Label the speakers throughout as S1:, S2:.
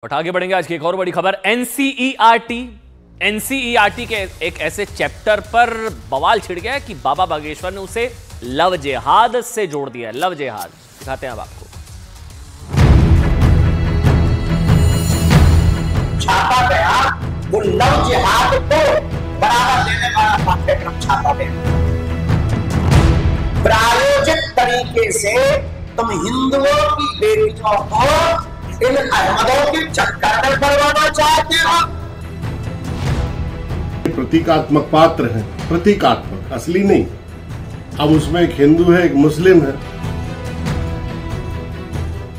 S1: और आगे बढ़ेंगे आज की एक और बड़ी खबर। एनसीईआरटी के एक ऐसे चैप्टर पर बवाल छिड़ गया है कि बाबा बागेश्वर ने उसे लव जिहाद से जोड़ दिया है। लव जिहाद दिखाते हैं अब आपको।
S2: छापा गया वो लव जिहाद को बढ़ावा देने वाला पाठ्यक्रम छापा गया। प्रायोजित तरीके से तुम हिंदुओं की बेटियों को इन अहमदों के चक्कर में पड़वाना चाहते हो।
S3: प्रतीकात्मक पात्र है, प्रतीकात्मक, असली नहीं। अब उसमें एक हिंदू है, एक मुस्लिम है।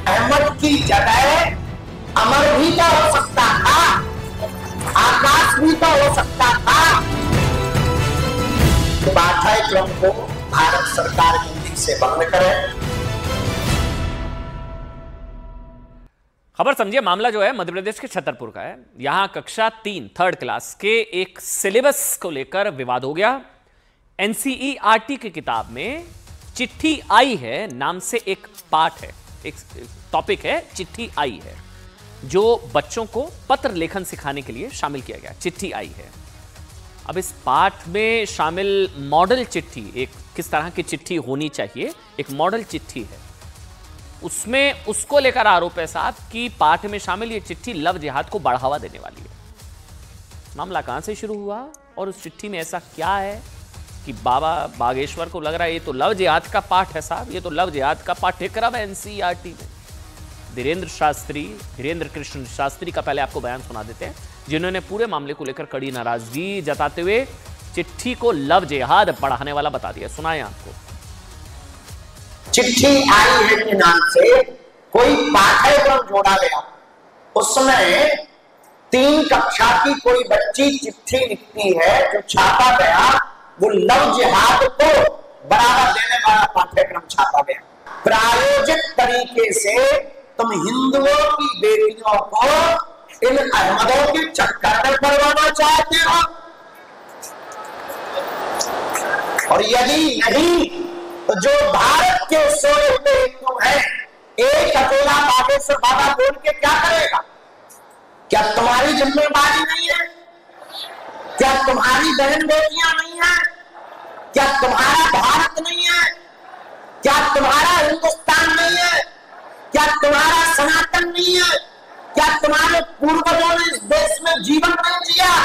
S2: अहमद की जगह अमर भी तो हो सकता था, आकाश भी तो हो सकता था। पाठ्यक्रम को भारत सरकार जल्दी से बंद करे।
S1: खबर समझिए, मामला जो है मध्य प्रदेश के छतरपुर का है। यहां कक्षा 3 थर्ड क्लास के एक सिलेबस को लेकर विवाद हो गया। एनसीईआरटी की किताब में चिट्ठी आई है नाम से एक पाठ है, एक टॉपिक है, चिट्ठी आई है, जो बच्चों को पत्र लेखन सिखाने के लिए शामिल किया गया। चिट्ठी आई है। अब इस पाठ में शामिल मॉडल चिट्ठी, एक किस तरह की चिट्ठी होनी चाहिए, एक मॉडल चिट्ठी है। उसमें उसको लेकर आरोप है साहब कि पाठ में शामिल ये चिट्ठी लव जिहाद को बढ़ावा देने वाली है। मामला कहां से शुरू हुआ और उस चिट्ठी में ऐसा क्या है कि बाबा बागेश्वर को लग रहा है ये तो लव जिहाद का पाठ है साहब, ये तो लव जिहाद का पाठ्यक्रम है एनसीईआरटी में। धीरेन्द्र कृष्ण शास्त्री का पहले आपको बयान सुना देते हैं, जिन्होंने पूरे मामले को लेकर कड़ी नाराजगी जताते हुए चिट्ठी को लव जिहाद बढ़ाने वाला बता दिया। सुनाए आपको।
S2: चिट्ठी आई है के नाम से कोई पाठ्यक्रम जोड़ा गया। उसमें 3 कक्षा की कोई बच्ची चिट्ठी लिखती है, जो छापा गया वो लव जिहाद को बढ़ावा देने वाला पाठ्यक्रम छापा गया। प्रायोजित तरीके से तुम हिंदुओं की बेटियों को इन अहमदों के चक्कर में पड़वाना चाहते हो, और यदि नहीं तो जो भारत के सोए हुए हिंदू हैं, एक अकेला बागेश्वर बाबा बोल के क्या करेगा? क्या तुम्हारी जिम्मेदारी नहीं है? क्या तुम्हारी बहन बेटियां नहीं है? क्या तुम्हारा भारत नहीं है? क्या तुम्हारा हिंदुस्तान नहीं है? क्या तुम्हारा सनातन नहीं है? क्या तुम्हारे पूर्वजों ने इस देश में जीवन नहीं जिया?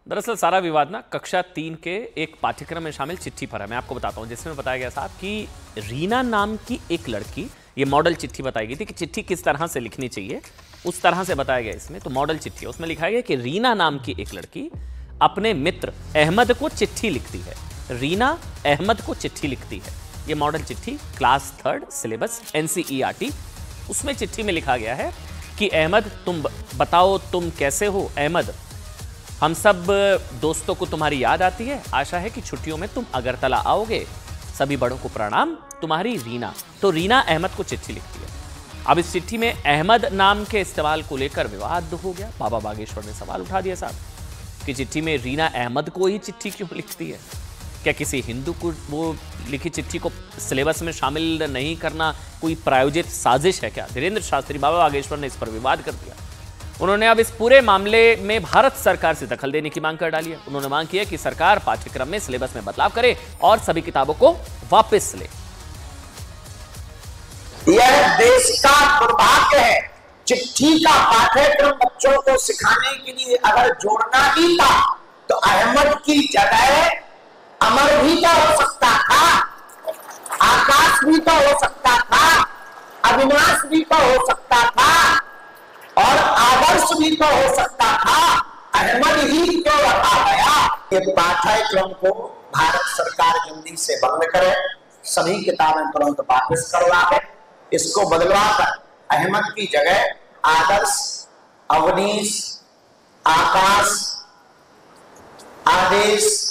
S1: दरअसल सारा विवाद ना कक्षा 3 के एक पाठ्यक्रम में शामिल चिट्ठी पर है। मैं आपको बताता हूं, जिसमें बताया गया साहब कि रीना नाम की एक लड़की, ये मॉडल चिट्ठी बताई गई थी कि चिट्ठी किस तरह से लिखनी चाहिए, उस तरह से बताया गया इसमें। तो मॉडल चिट्ठी है, उसमें लिखा गया कि रीना नाम की एक लड़की अपने मित्र अहमद को चिट्ठी लिखती है। रीना अहमद को चिट्ठी लिखती है। ये मॉडल चिट्ठी क्लास 3 सिलेबस एनसीईआरटी, उसमें चिट्ठी में लिखा गया है कि अहमद तुम बताओ तुम कैसे हो। अहमद, हम सब दोस्तों को तुम्हारी याद आती है, आशा है कि छुट्टियों में तुम अगरतला आओगे। सभी बड़ों को प्रणाम, तुम्हारी रीना। तो रीना अहमद को चिट्ठी लिखती है। अब इस चिट्ठी में अहमद नाम के इस्तेमाल को लेकर विवाद हो गया। बाबा बागेश्वर ने सवाल उठा दिया साहब कि चिट्ठी में रीना अहमद को ही चिट्ठी क्यों लिखती है? क्या किसी हिंदू को वो लिखी चिट्ठी को सिलेबस में शामिल नहीं करना कोई प्रायोजित साजिश है क्या? धीरेन्द्र शास्त्री बाबा बागेश्वर ने इस पर विवाद कर दिया। उन्होंने अब इस पूरे मामले में भारत सरकार से दखल देने की मांग कर डाली है। उन्होंने मांग की है कि सरकार पाठ्यक्रम में सिलेबस में बदलाव करे और सभी किताबों को वापस ले।
S2: यह देश का दुर्भाग्य है। चिट्ठी का पाठ्यक्रम बच्चों को सिखाने के लिए अगर जोड़ना ही था तो अहमद की जगह अमर भी तो हो सकता था, आकाश भी तो हो सकता था, अविनाश भी तो हो सकता था, और आदर्श भी तो हो सकता था। अहमद ही क्यों रखा गया? ये पाठ्यक्रम को भारत सरकार जल्दी से बंद करे, सभी किताबें तुरंत वापस करवाए, इसको बदलवाकर अहमद की जगह आदर्श, अवनीश, आकाश, आदेश,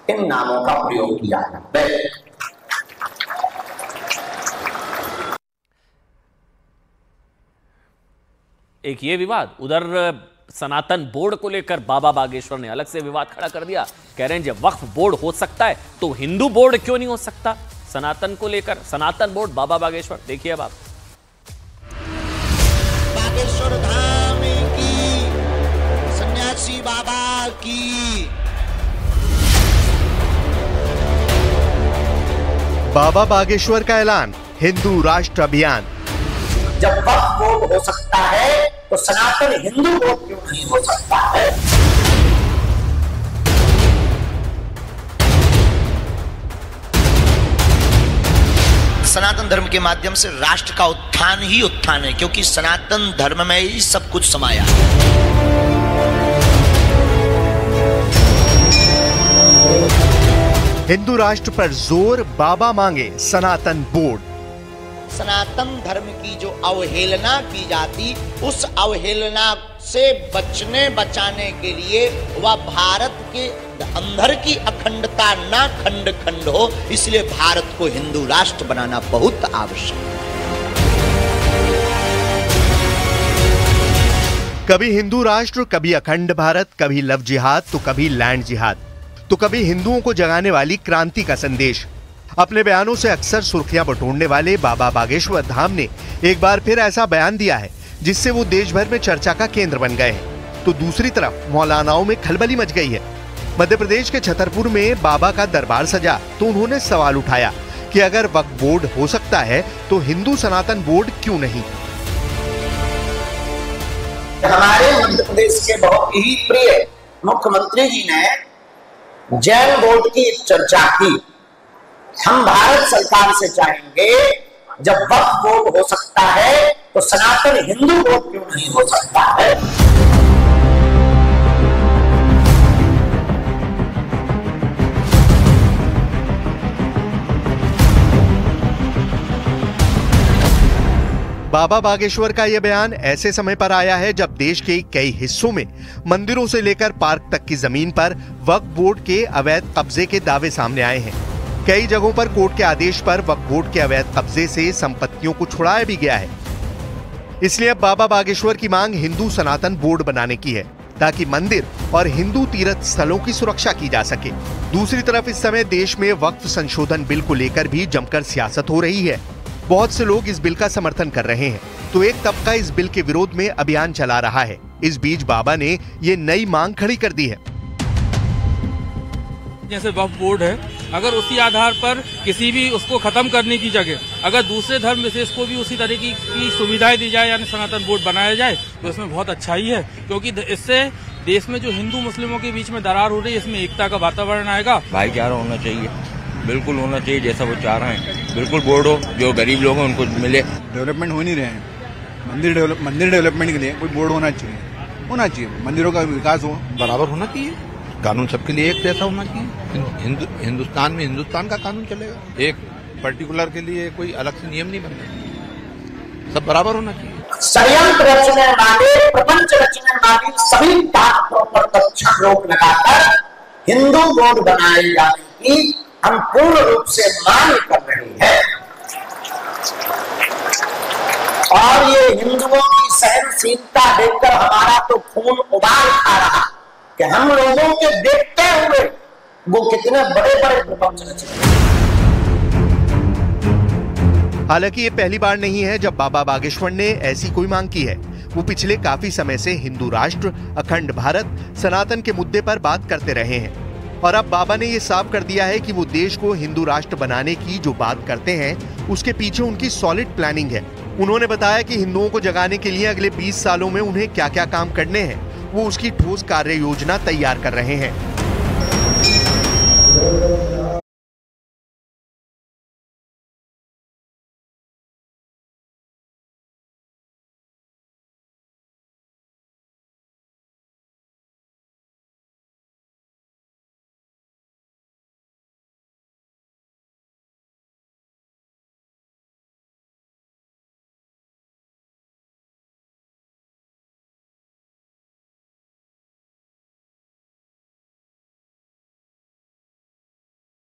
S2: इन नामों का प्रयोग किया है।
S1: एक ये विवाद, उधर सनातन बोर्ड को लेकर बाबा बागेश्वर ने अलग से विवाद खड़ा कर दिया। कह रहे हैं जब वक्फ बोर्ड हो सकता है तो हिंदू बोर्ड क्यों नहीं हो सकता? सनातन को लेकर सनातन बोर्ड, बाबा बागेश्वर। देखिए अब आप।
S4: बागेश्वर धाम की, सन्यासी बाबा की।
S5: बाबा बागेश्वर का ऐलान, हिंदू राष्ट्र अभियान।
S2: जब वक्फ बोर्ड हो सकता है तो सनातन हिंदू बोर्ड क्यों नहीं हो सकता है?
S4: सनातन धर्म के माध्यम से राष्ट्र का उत्थान ही उत्थान है, क्योंकि सनातन धर्म में ही सब कुछ समाया है।
S5: हिंदू राष्ट्र पर जोर, बाबा मांगे सनातन बोर्ड।
S4: सनातन धर्म की जो अवहेलना की जाती, उस अवहेलना से बचाने के लिए वह भारत के अंदर की अखंडता ना खंड खंड हो, इसलिए भारत को हिंदू राष्ट्र बनाना बहुत आवश्यक है।
S5: कभी हिंदू राष्ट्र, कभी अखंड भारत, कभी लव जिहाद तो कभी लैंड जिहाद, तो कभी हिंदुओं को जगाने वाली क्रांति का संदेश। अपने बयानों से अक्सर सुर्खियां बटोरने वाले बाबा बागेश्वर धाम ने एक बार फिर ऐसा बयान दिया है जिससे वो देश भर में चर्चा का केंद्र बन गए हैं। तो दूसरी तरफ मौलानाओं में खलबली मच गई है। मध्य प्रदेश के छतरपुर में बाबा का दरबार सजा तो उन्होंने सवाल उठाया कि अगर वक्फ बोर्ड हो सकता है तो हिंदू सनातन बोर्ड क्यों नहीं।
S2: हमारे मध्य प्रदेश के बहुत ही प्रिय मुख्यमंत्री जी ने जैन बोर्ड की चर्चा की। हम भारत सरकार से चाहेंगे, जब वक्फ बोर्ड हो सकता है तो सनातन हिंदू बोर्ड क्यों नहीं हो सकता है?
S5: बाबा बागेश्वर का यह बयान ऐसे समय पर आया है जब देश के कई हिस्सों में मंदिरों से लेकर पार्क तक की जमीन पर वक्फ बोर्ड के अवैध कब्जे के दावे सामने आए हैं। कई जगहों पर कोर्ट के आदेश पर वक्फ बोर्ड के अवैध कब्जे से संपत्तियों को छुड़ाया भी गया है। इसलिए अब बाबा बागेश्वर की मांग हिंदू सनातन बोर्ड बनाने की है ताकि मंदिर और हिंदू तीर्थ स्थलों की सुरक्षा की जा सके। दूसरी तरफ इस समय देश में वक्फ संशोधन बिल को लेकर भी जमकर सियासत हो रही है। बहुत से लोग इस बिल का समर्थन कर रहे हैं तो एक तबका इस बिल के विरोध में अभियान चला रहा है। इस बीच बाबा ने ये नई मांग खड़ी कर दी है।
S6: जैसे वक्फ बोर्ड है, अगर उसी आधार पर किसी भी उसको खत्म करने की जगह अगर दूसरे धर्म विशेष को भी उसी तरीके की सुविधाएं दी जाए, यानी सनातन बोर्ड बनाया जाए, तो इसमें बहुत अच्छाई है, क्योंकि इससे देश में जो हिंदू मुस्लिमों के बीच में दरार हो रही है, इसमें एकता का वातावरण आएगा।
S7: भाईचारा होना चाहिए, बिल्कुल होना चाहिए जैसा वो चाह रहे हैं। बिल्कुल बोर्ड हो, जो गरीब लोग हैं उनको मिले।
S8: डेवलपमेंट हो नहीं रहे हैं। मंदिर डेवलपमेंट के लिए कोई बोर्ड होना चाहिए, मंदिरों का विकास हो,
S7: बराबर होना चाहिए, कानून सबके लिए एक जैसा होना चाहिए। हिंदुस्तान में हिंदुस्तान का कानून चलेगा, एक पर्टिकुलर के लिए कोई अलग से नियम नहीं बनना, सब बराबर होना चाहिए।
S2: षड्यंत्र रचने वाले, प्रपंच रचने वाली सभी ताकतों पर तत्क्षण रोक लगाकर हिंदू बोर्ड बनाए जाने की हम पूर्ण रूप से मांग कर रहे हैं। और ये हिंदुओं की सहनशीलता देखकर हमारा तो खून उबाल आ रहा कि हम लोगों के देखते हुए वो कितने बड़े बड़े प्रपंच रचने।
S5: हालांकि ये पहली बार नहीं है जब बाबा बागेश्वर ने ऐसी कोई मांग की है। वो पिछले काफी समय से हिंदू राष्ट्र, अखंड भारत, सनातन के मुद्दे पर बात करते रहे हैं और अब बाबा ने ये साफ कर दिया है कि वो देश को हिंदू राष्ट्र बनाने की जो बात करते हैं उसके पीछे उनकी सॉलिड प्लानिंग है। उन्होंने बताया कि हिंदुओं को जगाने के लिए अगले 20 सालों में उन्हें क्या क्या काम करने हैं, वो उसकी ठोस कार्य योजना तैयार कर रहे हैं।